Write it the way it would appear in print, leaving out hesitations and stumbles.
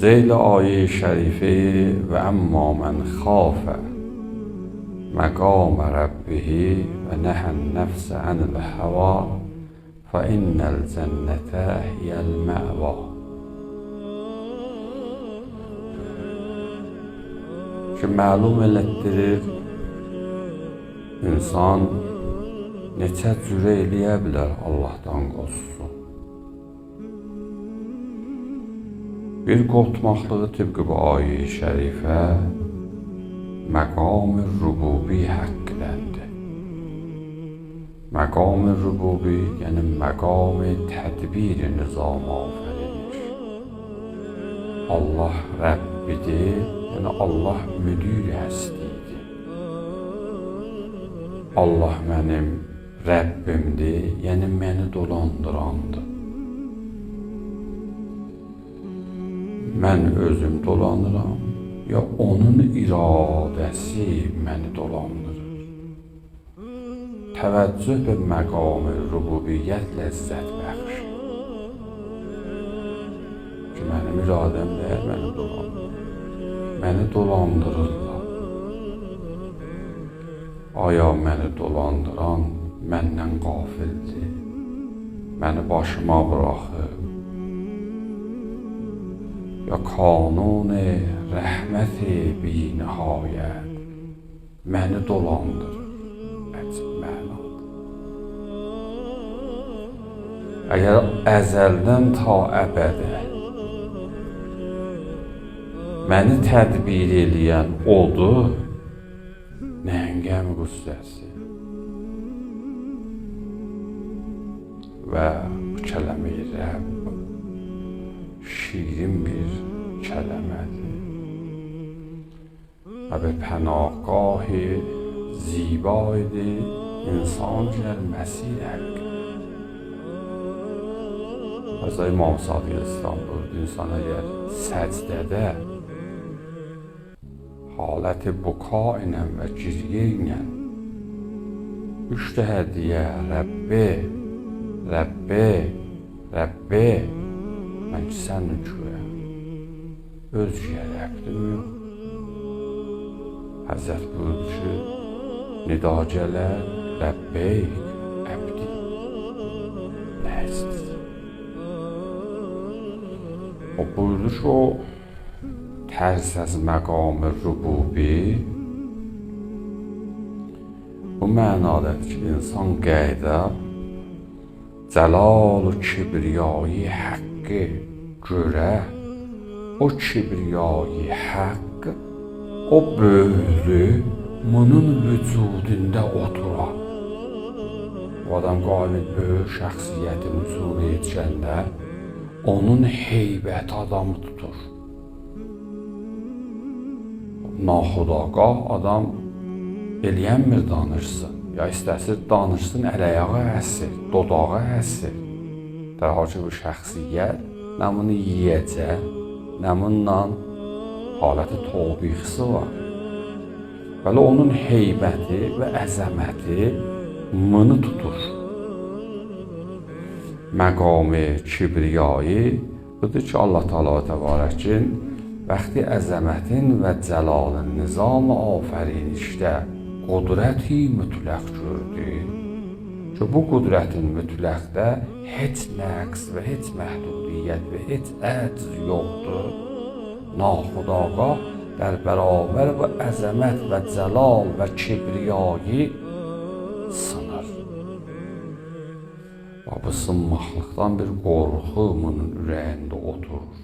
ذیل آیه شریفه و اما من خاف مقام ربه و نهى النفس عن الهوى فإن الجنة هي المأوى. Ki məlum elətdirir, insan neçə cürə eləyə bilər Allahdan qorxsun. Bir qorxmaqlığı tıbqı bu ayə-i şərifə məqam-ı rububi haqqındadır. Məqam-ı rububi yəni məqam-ı tədbir nizam afərinir. Allah Rəbbidir, yəni Allah müdir həstidir. Allah mənim Rəbbimdir, yəni məni dolandırandır. Mən özüm dolanıram, ya onun iradəsi məni dolandırır. Təvəccüh və məqam-ı rububiyyət ləzzət bəxşir. Ki mənim iradəm deyil, məni dolandırır. Məni dolandırırlar. Aya məni dolandıran məndən qafildir. Məni başıma bıraxıb. Ya kanun-i rəhməti binihayət məni dolandırır. Əcib mənadır. Əgər əzəldən ta əbədə məni tədbir eləyən odur, nəngəm qüssəsi və bu kələmə-i Rəbb şirin bir kələmədir və به پناهگاه زیبایی انسان در مسیر حق. از امام صادق اسلام بود insan eğer səcdədə halət buka ilə və giryə ilə üç dəfə deyə Rəbbi, Rəbbi, Rəbbi, mən ki sənin köyəm, özgə Rəbbim yox. Həzrət buyurdu ki, nida gələr, Rəbbeyk, əbdi, nə istəyir? O buyurdu ki, o tərz az məqam-ı rububi bu mənadadır ki, insan qayda cəlal-ı kibriyayı haqqı görə o kibriyayı haqq o böyüklü bunun vücudunda oturar. O adam qalib böyük şəxsiyyətin hüzur edəndə onun heybət adamı tutur. Naxudagah adam eləyənmir danışsın. Ya istəsir danışsın, əl-ayağı əsir, dodağı əsir. Dərhal ki, bu şəxsiyyət nə bunu yiyəcək, nə bundan haləti tobixisi var. Bəli, onun heybəti və əzəməti mını tutur. Məqam-ı kibriyayı budur ki, Allah Teala təbarəkin vəqti əzəmətin və cəlalın nizam-ı afərinişdə qudrəti mütləq gördü ki, bu qudrətin mütləqdə heç nəqs və heç məhdudiyyət və heç əcz yoxdur. Naxudagah در bərabər bu əzəmət və cəlal və kibriyayı sınır. Və bu sınmaqlıqdan bir qorxu bunun ürəyində oturur.